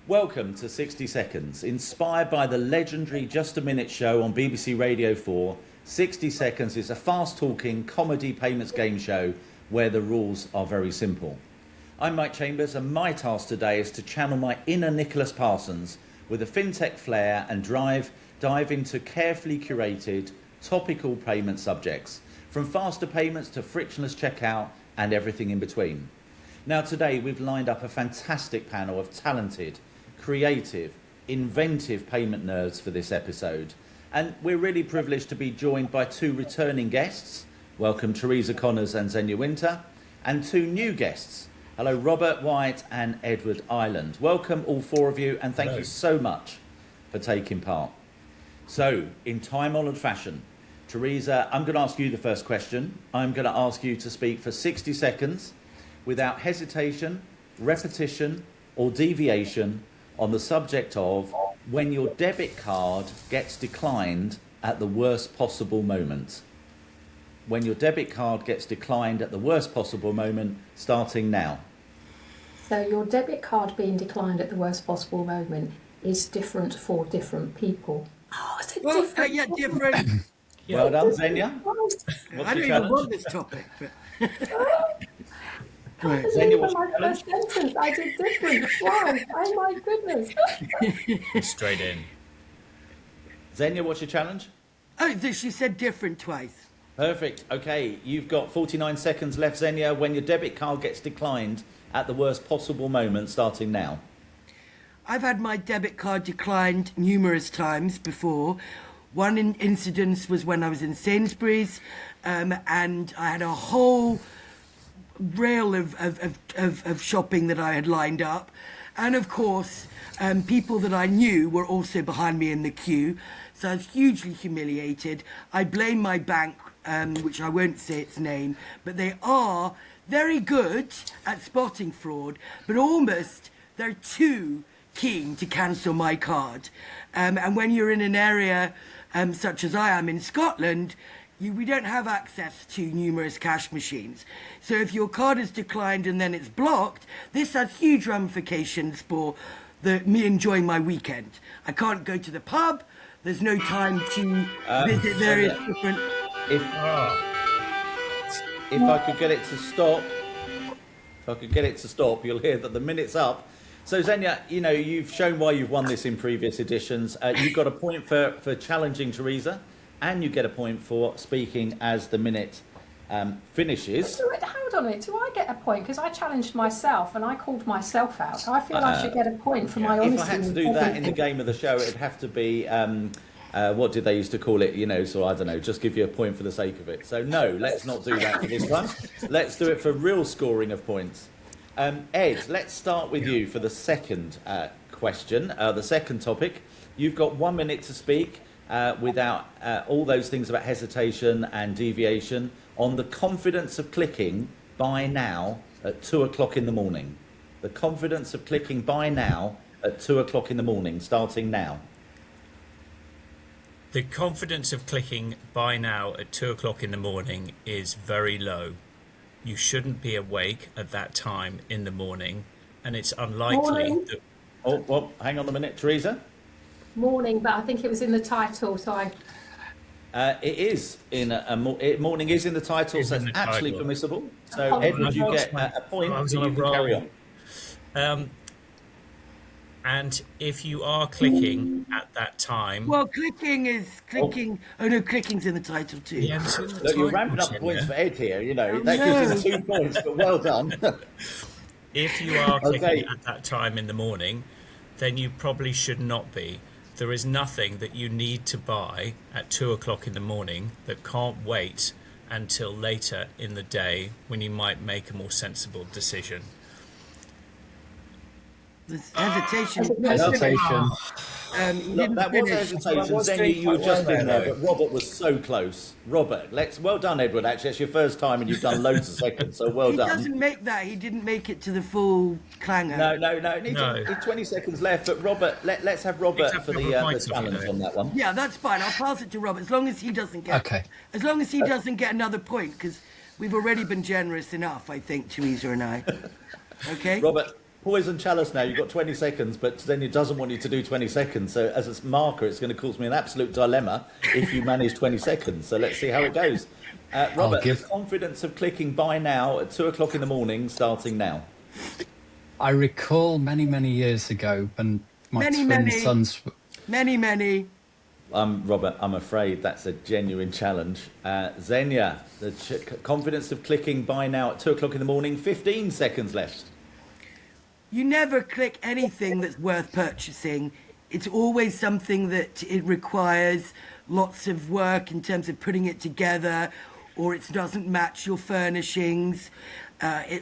Welcome to 60 Seconds. Inspired by the legendary Just a Minute show on BBC Radio 4, 60 Seconds is a fast-talking comedy payments game show where the rules are very simple. I'm Mike Chambers, and my task today is to channel my inner Nicholas Parsons with a fintech flair and dive into carefully curated, topical payment subjects, from faster payments to frictionless checkout and everything in between. Now today we've lined up a fantastic panel of talented, creative, inventive payment nerds for this episode. And we're really privileged to be joined by two returning guests. Welcome Teresa Connors and Zhenya Winter. And two new guests. Hello Robert White and Edward Ireland. Welcome all four of you, and thank you so much for taking part. So, in time-honoured fashion, Teresa, I'm going to ask you the first question. I'm going to ask you to speak for 60 seconds without hesitation, repetition or deviation on the subject of when your debit card gets declined at the worst possible moment. When your debit card gets declined at the worst possible moment, starting now. So your debit card being declined at the worst possible moment is different for different people. Oh, is it different? Yeah, different. Well done, Zhenya. I don't even want this topic. But... Right. Zhenya, what's your challenge? First sentence, I did different. Wow, oh my goodness. Straight in. Zhenya, what's your challenge? Oh, she said different twice. Perfect. Okay, you've got 49 seconds left, Zhenya. When your debit card gets declined at the worst possible moment, starting now. I've had my debit card declined numerous times before. One incident was when I was in Sainsbury's, and I had a whole rail of shopping that I had lined up, and of course people that I knew were also behind me in the queue, so I was hugely humiliated. I blame my bank, which I won't say its name, but they are very good at spotting fraud, but almost they're too keen to cancel my card, and when you're in an area such as I am in Scotland, we don't have access to numerous cash machines. So if your card is declined and then it's blocked, this has huge ramifications for me enjoying my weekend. I can't go to the pub. There's no time to visit various different... If I could get it to stop, you'll hear that the minute's up. So Zhenya, you know, you've shown why you've won this in previous editions. You've got a point for challenging Teresa, and you get a point for speaking as the minute finishes. Hold on a minute, do I get a point? Because I challenged myself and I called myself out. I feel I should get a point for my honesty. If I had to do that in the game of the show, it'd have to be, what did they used to call it? You know, so I don't know, just give you a point for the sake of it. So no, let's not do that for this one. Let's do it for real scoring of points. Ed, let's start with you for the second question, the second topic. You've got 1 minute to speak without all those things about hesitation and deviation on the confidence of clicking buy now at 2 o'clock in the morning. The confidence of clicking buy now at 2 o'clock in the morning, starting now. The confidence of clicking buy now at 2 o'clock in the morning is very low. You shouldn't be awake at that time in the morning, and it's unlikely that... Oh, hang on a minute, Teresa. Morning, but I think it was in the title, so I... It is in morning is in the title, so it's actually permissible. So Edward, you get a point, so you can carry on. And if you are clicking at that time... Well, clicking is clicking... Oh, no, clicking's in the title too. Yeah, look, you're ramping up points for Ed here, you know. That gives him 2 points, but well done. If you are clicking at that time in the morning, then you probably should not be. There is nothing that you need to buy at 2 o'clock in the morning that can't wait until later in the day when you might make a more sensible decision. This hesitation. Hesitation. That was hesitation. Zhenya, you were just in there, but Robert was so close. Robert, well done, Edward. Actually, it's your first time, and you've done loads of seconds, so well done. He doesn't make that. He didn't make it to the full clanger. No. Need 20 seconds left. But Robert, let's have Robert for the challenge on that one. Yeah, that's fine. I'll pass it to Robert as long as he doesn't get. Okay. As long as he doesn't get another point, because we've already been generous enough, I think, Teresa and I. Okay. Robert. Poison chalice now. You've got 20 seconds, but Zhenya doesn't want you to do 20 seconds. So as a marker, it's going to cause me an absolute dilemma if you manage 20 seconds. So let's see how it goes. Robert, the confidence of clicking buy now at 2 o'clock in the morning, starting now. I recall many, many years ago when my twin sons... Many. Robert, I'm afraid that's a genuine challenge. Zhenya, the confidence of clicking buy now at 2 o'clock in the morning, 15 seconds left. You never click anything that's worth purchasing. It's always something that it requires lots of work in terms of putting it together, or it doesn't match your furnishings,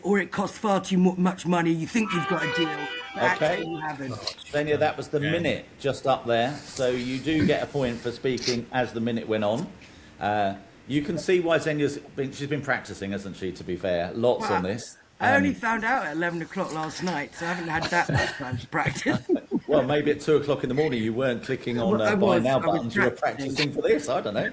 or it costs far too much money. You think you've got a deal, but actually you haven't. Zhenya, that was the minute just up there. So you do get a point for speaking as the minute went on. You can see why she's been practicing, hasn't she, to be fair? Lots on this. I only found out at 11 o'clock last night, so I haven't had that much time to practice. Well, maybe at 2 o'clock in the morning you weren't clicking on buy now buttons, you were practicing for this, I don't know.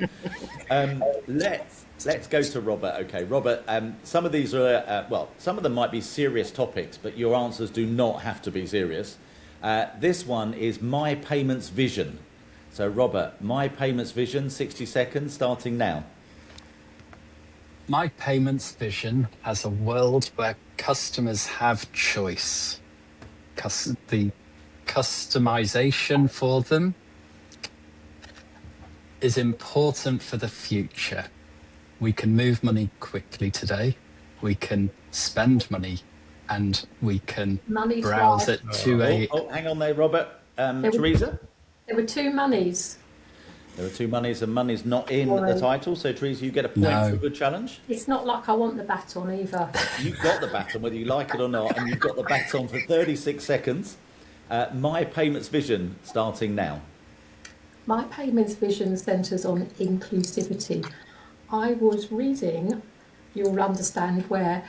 Let's go to Robert. Okay, Robert, some of these are, some of them might be serious topics, but your answers do not have to be serious. This one is my payments vision. So Robert, my payments vision, 60 seconds, starting now. My payments vision has a world where customers have choice. The customization for them is important for the future. We can move money quickly today. We can spend money, and we can browse it to hang on there, Robert. Teresa? There were two monies. There are two monies, and money's not in the title. So, Teresa, you get a point for a good challenge. It's not like I want the baton either. You've got the baton, whether you like it or not, and you've got the baton for 36 seconds. My payments vision, starting now. My payments vision centres on inclusivity. I was reading, you'll understand where,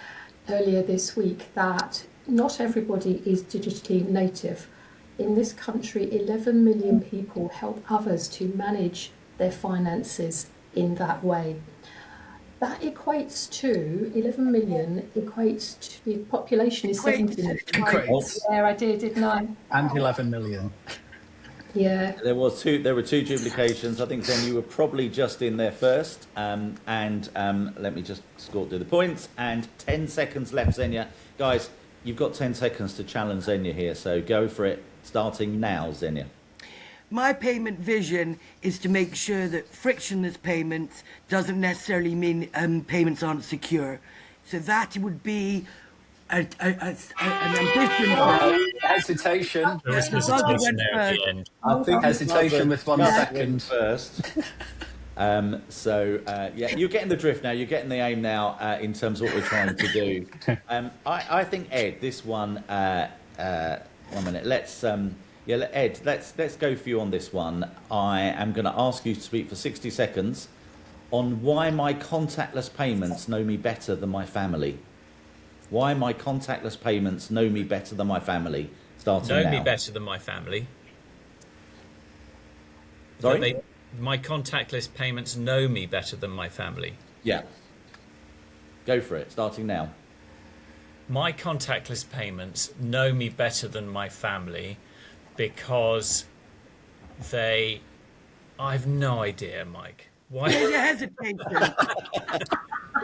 earlier this week, that not everybody is digitally native. In this country, 11 million people help others to manage their finances in that way. That equates to 11 million, equates to the population is 70 million. Yeah, I did, didn't I? And 11 million. Yeah. There were two duplications. I think then you were probably just in there first. Let me just do the points. And 10 seconds left, Zhenya. Guys, you've got 10 seconds to challenge Zhenya here, so go for it. Starting now, Zhenya. My payment vision is to make sure that frictionless payments doesn't necessarily mean payments aren't secure. So that would be an ambition. Hesitation. There is hesitation there at the end. I think hesitation with 1 second first. You're getting the drift now. You're getting the aim now in terms of what we're trying to do. I think Ed, this one. 1 minute. Ed, let's go for you on this one. I am going to ask you to speak for 60 seconds on why my contactless payments know me better than my family. Why my contactless payments know me better than my family. Starting now. Know me better than my family. Sorry? My contactless payments know me better than my family. Yeah. Go for it. Starting now. My contactless payments know me better than my family because I've no idea, Mike. Why? There's a hesitation.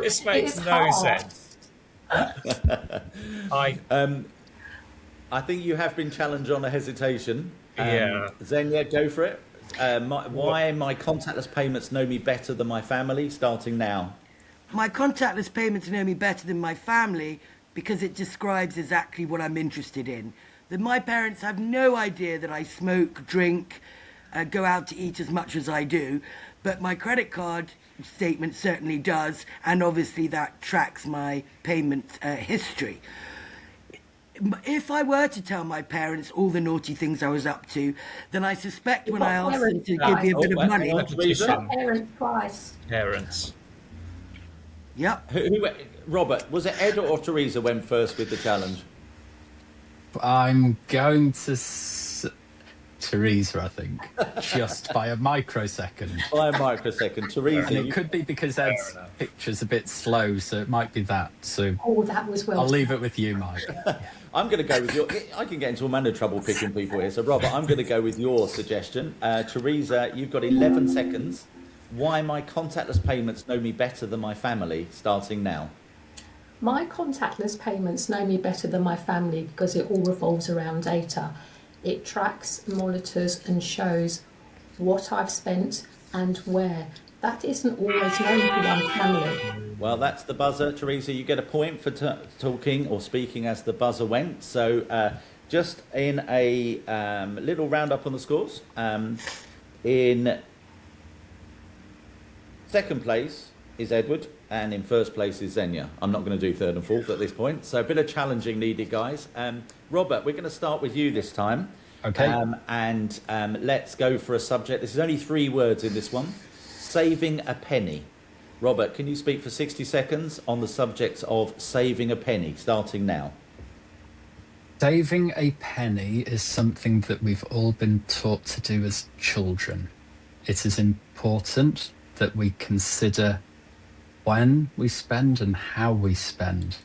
This makes no sense. I think you have been challenged on a hesitation. Yeah. Zhenya, go for it. Why my contactless payments know me better than my family, starting now. My contactless payments know me better than my family because it describes exactly what I'm interested in. That my parents have no idea that I smoke, drink, go out to eat as much as I do, but my credit card statement certainly does, and obviously that tracks my payment history. If I were to tell my parents all the naughty things I was up to, then I suspect when I ask them to give me a bit of money... Parent price. Parents. Yep. Robert, was it Ed or Teresa went first with the challenge? I'm going to Teresa, I think, just by a microsecond. By a microsecond. Teresa, And it could be because Ed's picture's a bit slow, so it might be that. So that was well. I'll leave it with you, Mike. I'm going to go with your... I can get into a man of trouble picking people here. So, Robert, I'm going to go with your suggestion. Teresa, you've got 11 seconds. Why my contactless payments know me better than my family, starting now. My contactless payments know me better than my family because it all revolves around data. It tracks, monitors and shows what I've spent and where. That isn't always known to one family. Well, that's the buzzer. Teresa, you get a point for talking or speaking as the buzzer went. So just in a little roundup on the scores. In second place is Edward, and in first place is Zhenya. I'm not going to do third and fourth at this point, so a bit of challenging needed, guys. Robert, we're going to start with you this time. Okay. Let's go for a subject. This is only 3 words in this one. Saving a penny. Robert, can you speak for 60 seconds on the subject of saving a penny, starting now? Saving a penny is something that we've all been taught to do as children. It is important that we consider when we spend and how we spend.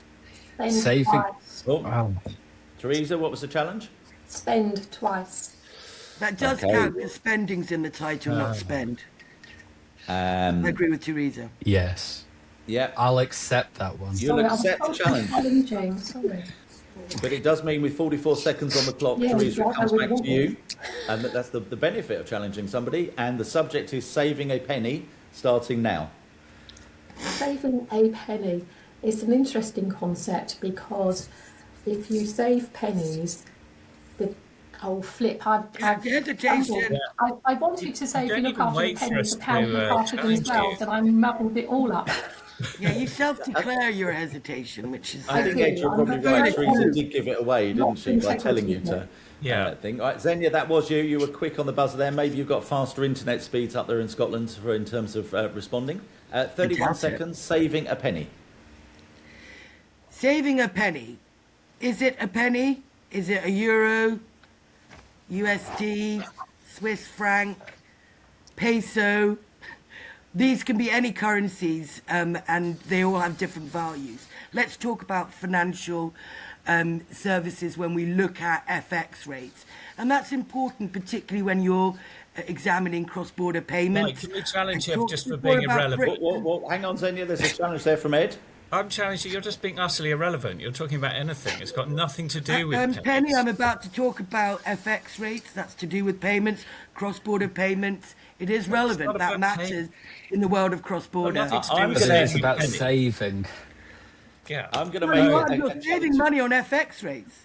Saving twice. Oh. Wow. Teresa, what was the challenge? Spend twice. That does count because spending's in the title, not spend. I agree with Teresa. Yes. Yeah. I'll accept that one. You'll accept the challenge. Challenging. Sorry. But it does mean with 44 seconds on the clock, Teresa, it comes back to you. And that's the benefit of challenging somebody. And the subject is saving a penny, starting now. Saving a penny is an interesting concept because if you save pennies, I wanted to say if you look after the pennies, the pound look after themselves, and I mumbled it all up. Yeah, you self-declare your hesitation, which is... I think Ed, you're probably right. Teresa did give it away, didn't she, by telling you to... thing. All right, Zhenya, that was you. You were quick on the buzzer there. Maybe you've got faster internet speeds up there in Scotland in terms of responding. 31 seconds, saving a penny. Saving a penny. Is it a penny? Is it a euro, USD, Swiss franc, peso? These can be any currencies, and they all have different values. Let's talk about financial services when we look at FX rates. And that's important, particularly when you're examining cross-border payments. Mike, can we challenge you just for being irrelevant? Well, hang on, Zhenya, there's a challenge there from Ed. I'm challenging you. You're just being utterly irrelevant. You're talking about anything. It's got nothing to do with Penny, I'm about to talk about FX rates. That's to do with payments, cross-border payments. It is relevant. That matters in the world of cross-border. It's about saving. Yeah. I'm going to make You're saving money on FX rates.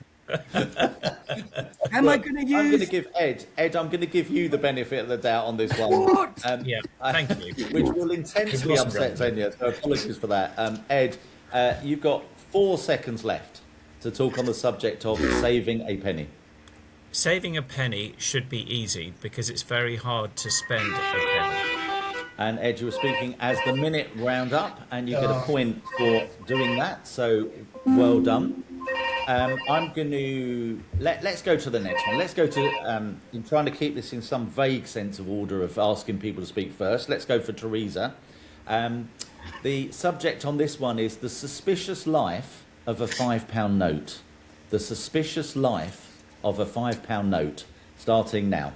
Am I going to use... I'm going to give Ed, I'm going to give you the benefit of the doubt on this one. What? Thank you. Which will intensely upset Zhenya, so apologies for that. Ed, you've got 4 seconds left to talk on the subject of saving a penny. Saving a penny should be easy because it's very hard to spend a penny. And Ed, you were speaking as the minute round up, and you get a point for doing that, so well done. I'm going to... Let's go to the next one. Let's go to... I'm trying to keep this in some vague sense of order of asking people to speak first. Let's go for Teresa. The subject on this one is the suspicious life of a £5 note. The suspicious life of a £5 note, starting now.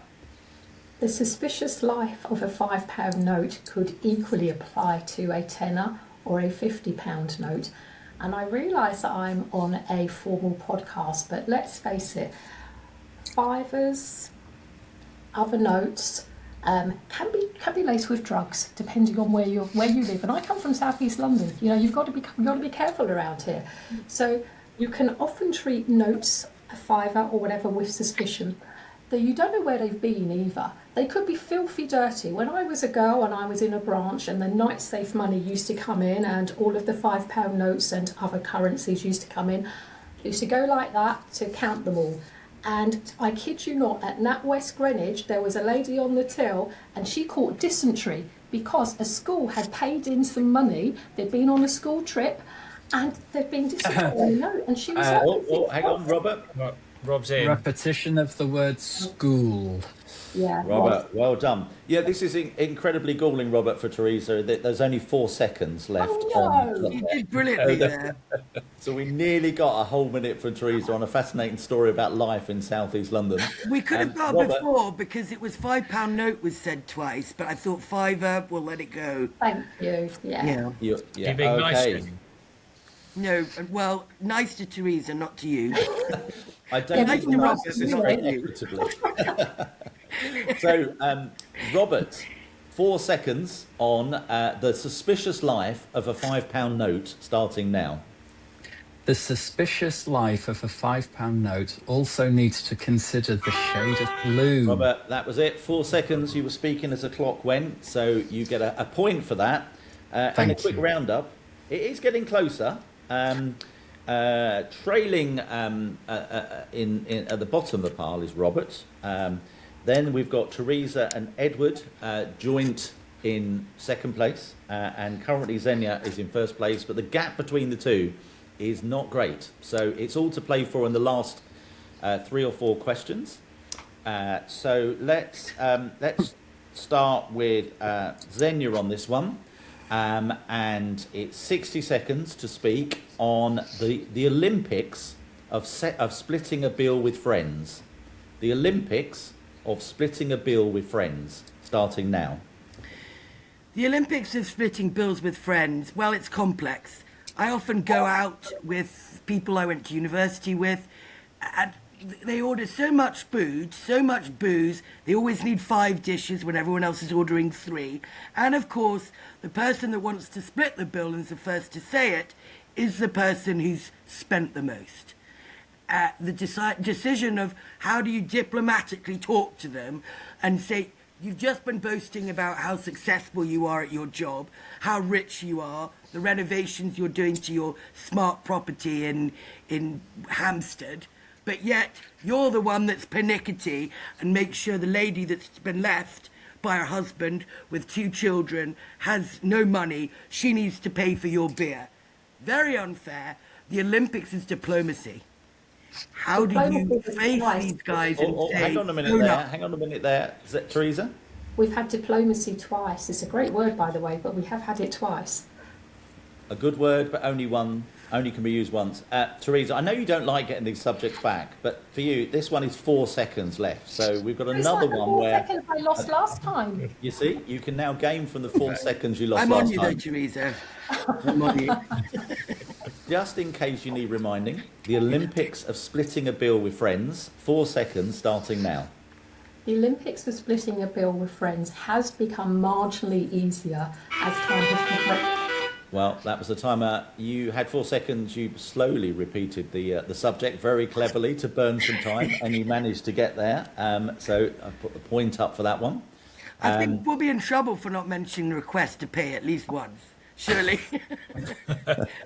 The suspicious life of a £5 note could equally apply to a tenner or a £50 note. And I realise that I'm on a formal podcast, but let's face it, fivers, other notes can be laced with drugs, depending on where you live. And I come from southeast London. You know, you've got to be careful around here. So you can often treat notes, a fiver or whatever, with suspicion. Though you don't know where they've been either. They could be filthy dirty. When I was a girl and I was in a branch and the night safe money used to come in and all of the £5 notes and other currencies used to come in, I used to go like that to count them all. And I kid you not, at NatWest Greenwich, there was a lady on the till and she caught dysentery because a school had paid in some money. They'd been on a school trip and they'd been dysentery on the note. And she was hang on, Robert. Rob's in. Repetition of the word school. Yeah. Robert, well done. Yeah, this is incredibly galling, Robert, for Teresa. There's only 4 seconds left on the You clock. did brilliantly there. So we nearly got a whole minute for Teresa on a fascinating story about life in South East London. We could have got Robert, before because it was £5 note was said twice, but I thought fiver, we'll let it go. Thank you. Yeah. Yeah, You're being nice to him. No, well, nice to Teresa, not to you. I don't Nice think to the Rob, process is not very you. equitably. So, Robert, 4 seconds on the suspicious life of a £5 note starting now. The suspicious life of a £5 note also needs to consider the shade of blue. Robert, that was it. 4 seconds. You were speaking as the clock went, so you get a point for that. And a Thank quick you. roundup. It is getting closer. Trailing in at the bottom of the pile is Robert. Then we've got Teresa and Edward joint in second place, and currently Zhenya is in first place. But the gap between the two is not great, so it's all to play for in the last 3 or 4 questions. So let's start with Zhenya on this one. And it's 60 seconds to speak on the Olympics of splitting a bill with friends. The Olympics of splitting a bill with friends, starting now. The Olympics of splitting bills with friends, well, it's complex. I often go out with people I went to university with, and they order so much booze, they always need 5 dishes when everyone else is ordering 3. And of course, the person that wants to split the bill and is the first to say it is the person who's spent the most. The decision of how do you diplomatically talk to them and say, you've just been boasting about how successful you are at your job, how rich you are, the renovations you're doing to your smart property in Hampstead, but yet you're the one that's pernickety and makes sure the lady that's been left by her husband with 2 children has no money. She needs to pay for your beer. Very unfair. The Olympics is diplomacy. How do you face these guys and say... Hang on a minute there. Hang on a minute there. Is that Teresa? We've had diplomacy twice. It's a great word, by the way, but we have had it twice. A good word, but only can be used once. Teresa, I know you don't like getting these subjects back, but for you, this one is 4 seconds left. So we've got another like the one 4 where... seconds I lost last time. You see, you can now gain from the 4 seconds you lost I'm on last you time. though, Teresa. I'm on you. Just in case you need reminding, the Olympics of splitting a bill with friends, 4 seconds starting now. The Olympics of splitting a bill with friends has become marginally easier as time has progressed. Well, that was the timer. You had 4 seconds. You slowly repeated the subject very cleverly to burn some time, and you managed to get there. So I put the point up for that one. I think we'll be in trouble for not mentioning the request to pay at least once. Surely.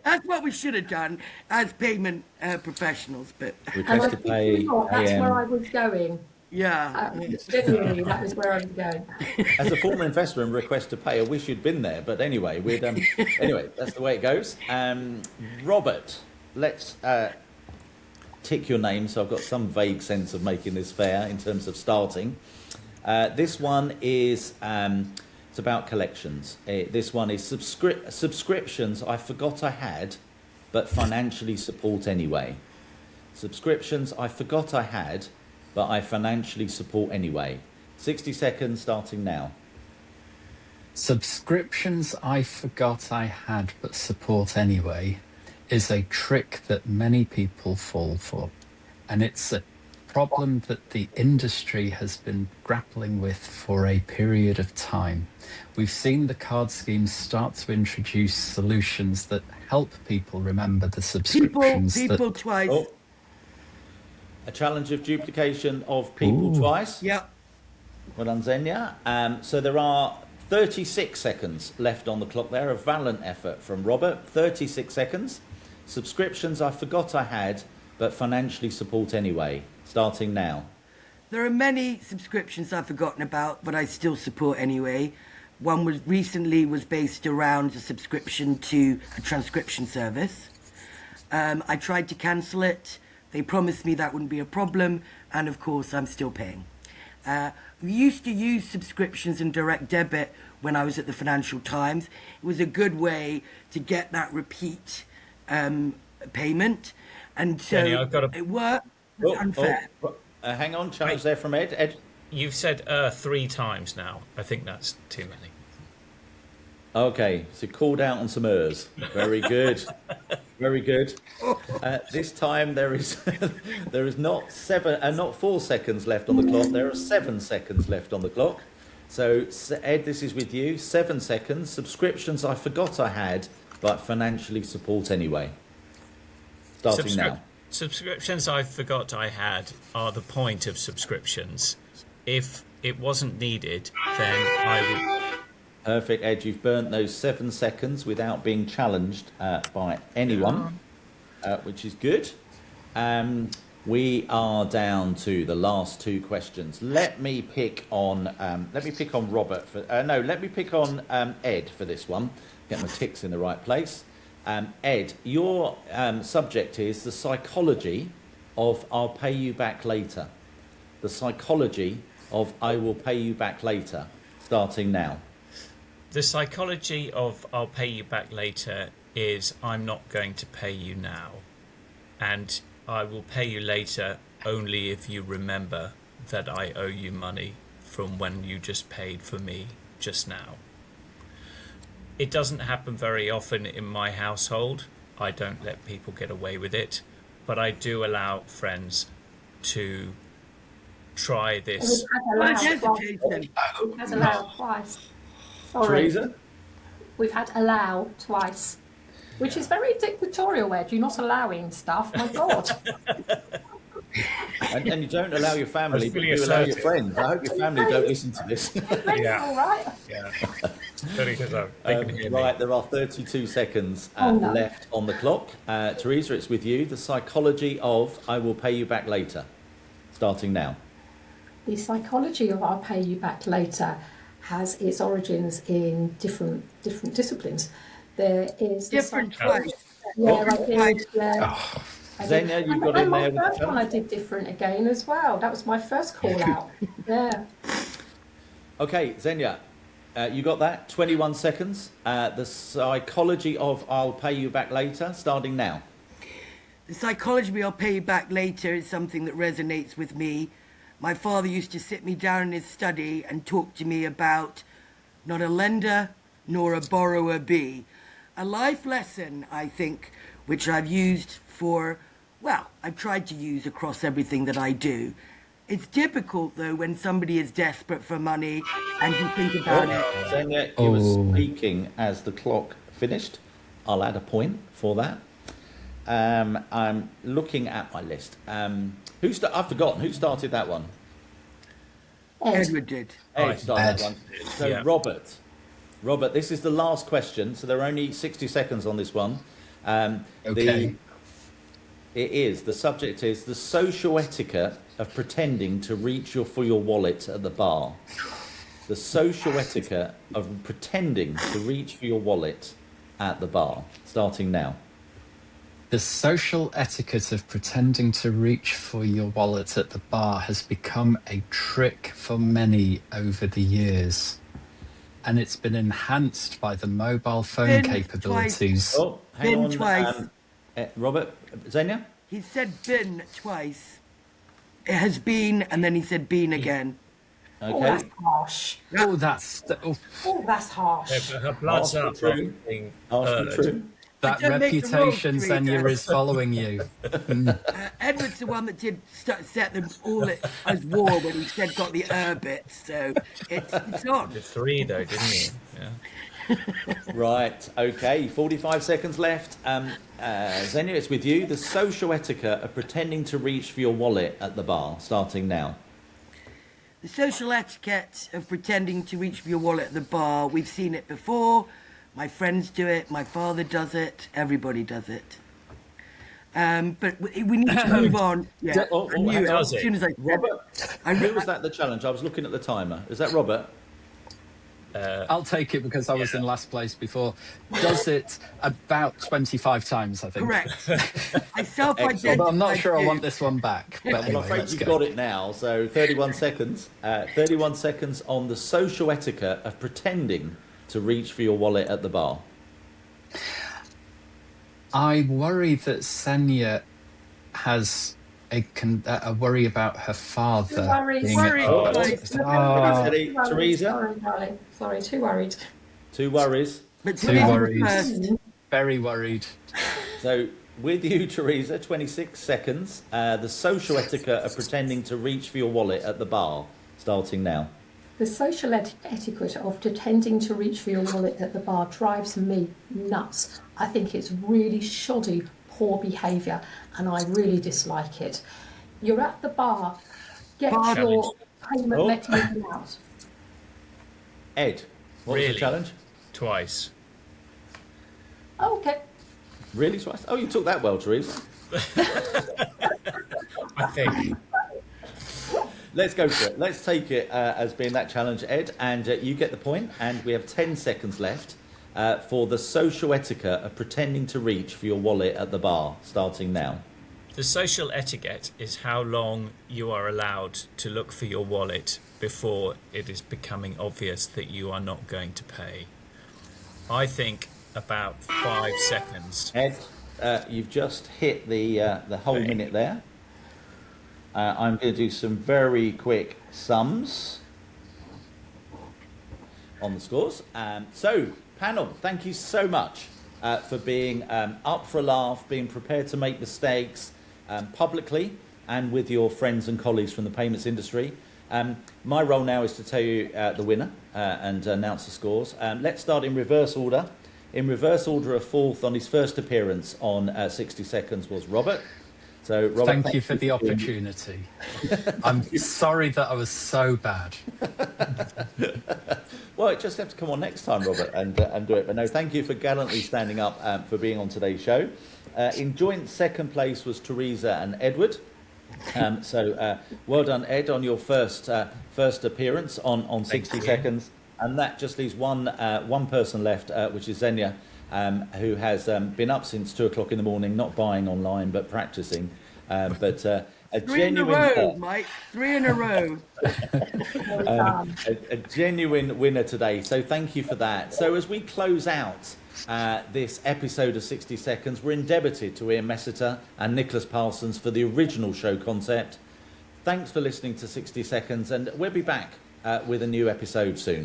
That's what we should have done as payment professionals. But Request to pay. That's where I was going. yeah. Genuinely, that was where I was going. As a former investor in request to pay, I wish you'd been there. But anyway, anyway, that's the way it goes. Robert, let's tick your name so I've got some vague sense of making this fair in terms of starting. This one is it's about collections. This one is subscriptions I forgot I had, but financially support anyway. Subscriptions I forgot I had, but I financially support anyway. 60 seconds starting now. Subscriptions I forgot I had but support anyway is a trick that many people fall for. And it's a problem that the industry has been grappling with for a period of time. We've seen the card schemes start to introduce solutions that help people remember the subscriptions. People twice. Oh, a challenge of duplication of people twice. Yeah. Well done, Zhenya. So there are 36 seconds left on the clock there. A valiant effort from Robert. 36 seconds. Subscriptions I forgot I had, but financially support anyway. Starting now. There are many subscriptions I've forgotten about, but I still support anyway. One was based around a subscription to a transcription service. I tried to cancel it. They promised me that wouldn't be a problem, and of course I'm still paying. We used to use subscriptions and direct debit when I was at the Financial Times. It was a good way to get that repeat payment, and so Jenny, I've got it worked. It was unfair. Hang on, challenge there from Ed. Ed. You've said 3 times now. I think that's too many. Okay, so called out on some ers. Very good, very good. This time there is not 4 seconds left on the clock. There are 7 seconds left on the clock. So Ed, this is with you. 7 seconds. Subscriptions I forgot I had, but financially support anyway. Starting now. Subscriptions I forgot I had are the point of subscriptions. If it wasn't needed, then I would. Perfect, Ed. You've burnt those 7 seconds without being challenged by anyone, which is good. We are down to the last 2 questions. Let me pick on Robert for. Let me pick on Ed for this one. Get my ticks in the right place. Ed, your subject is the psychology of "I'll pay you back later." The psychology of "I will pay you back later." Starting now. The psychology of "I'll pay you back later" is I'm not going to pay you now, and I will pay you later only if you remember that I owe you money from when you just paid for me just now. It doesn't happen very often in my household. I don't let people get away with it, but I do allow friends to try this. We've had allow twice. Sorry. Teresa? We've had allow twice, which is very dictatorial, Ed. You're not allowing stuff. My God. And you don't allow your family, but really you allow your assertive. friends. I hope your family don't listen to this. Yeah. All right. Yeah. Only 'cause they can hear me. Right, there are 32 seconds No. left on the clock. Teresa, it's with you. The psychology of "I will pay you back later." Starting now. The psychology of "I'll pay you back later" has its origins in different disciplines. There is Different twice. Yeah, I did. Yeah. Zhenya, you got and in my there with first the one I did different again as well. That was my first call out. Yeah. Okay, Zhenya, you got that? 21 seconds. The psychology of "I'll pay you back later." Starting now. The psychology of "I'll pay you back later" is something that resonates with me. My father used to sit me down in his study and talk to me about not a lender nor a borrower be. A life lesson, I think, which I've used I've tried to use across everything that I do. It's difficult, though, when somebody is desperate for money and you think about it. Zhenya, you were speaking as the clock finished. I'll add a point for that. I'm looking at my list. I've forgotten. Who started that one? Edward did. Ed started that one. So Yeah. Robert, this is the last question. So there are only 60 seconds on this one. Okay. The subject is the social etiquette of pretending to reach for your wallet at the bar. The social etiquette of pretending to reach for your wallet at the bar. Starting now. The social etiquette of pretending to reach for your wallet at the bar has become a trick for many over the years. And it's been enhanced by the mobile phone Been capabilities. Oh, hang Been on. twice. Robert, Zhenya? He said "been" twice. It has been, and then he said "been" again. Oh, that's Okay. harsh. Oh, that's Oh, that's harsh. Yeah, but her blood's Ask up for true. after being Ask heard. for true. that Don't make the reputation, rules, Zhenya, Teresa. is following you. Edward's the one that did set them all as war when he said got the bits, so it's on. The 3 though, didn't he? Yeah. Right, okay, 45 seconds left. Zhenya, it's with you. The social etiquette of pretending to reach for your wallet at the bar, starting now. The social etiquette of pretending to reach for your wallet at the bar, we've seen it before. My friends do it, my father does it, everybody does it. But we need to move on. Yeah, Oh, I knew hang it on. as soon as I said Robert, it. who was that the challenge? I was looking at the timer. Is that Robert? I'll take it because I was in last place before. Does it about 25 times, I think. Correct. I Excellent. self-identified. Although I'm not sure I too. want this one back. But Well, I'm anyway, afraid let's you've go. got it now. So 31 seconds. 31 seconds on the social etiquette of pretending to reach for your wallet at the bar. I worry that Zhenya has a worry about her father. Too worried. being Worried, oh, guys. oh, Ready, Teresa? Sorry, darling. Sorry, too worried. Two worries. But Too Teresa worried. first. very worried. So with you, Teresa, 26 seconds. The social etiquette of pretending to reach for your wallet at the bar, starting now. The social etiquette of pretending to reach for your wallet at the bar drives me nuts. I think it's really shoddy, poor behaviour, and I really dislike it. You're at the bar, get your payment mechanism out. Ed, what was Really? the challenge? Twice. Oh, okay. Really twice? Oh, you took that well, Teresa. I think. Let's go for it. Let's take it as being that challenge, Ed, and you get the point. And we have 10 seconds left for the social etiquette of pretending to reach for your wallet at the bar, starting now. The social etiquette is how long you are allowed to look for your wallet before it is becoming obvious that you are not going to pay. I think about 5 seconds. Ed, you've just hit the whole minute there. I'm going to do some very quick sums on the scores. So, panel, thank you so much for being up for a laugh, being prepared to make mistakes publicly and with your friends and colleagues from the payments industry. My role now is to tell you the winner and announce the scores. Let's start in reverse order. In reverse order of fourth on his first appearance on 60 Seconds was Robert. So, Robert, Thank you for the opportunity. I'm sorry that I was so bad. Well, it just have to come on next time, Robert, and do it. But no, thank you for gallantly standing up for being on today's show. In joint second place was Teresa and Edward. Well done, Ed, on your first appearance on 60 Seconds. And that just leaves one person left, which is Zhenya, who has been up since 2 o'clock in the morning, not buying online, but practicing. A Three in a row, Mike. 3 in a row. a genuine winner today. So thank you for that. So as we close out this episode of 60 Seconds, we're indebted to Ian Messiter and Nicholas Parsons for the original show concept. Thanks for listening to 60 Seconds, and we'll be back with a new episode soon.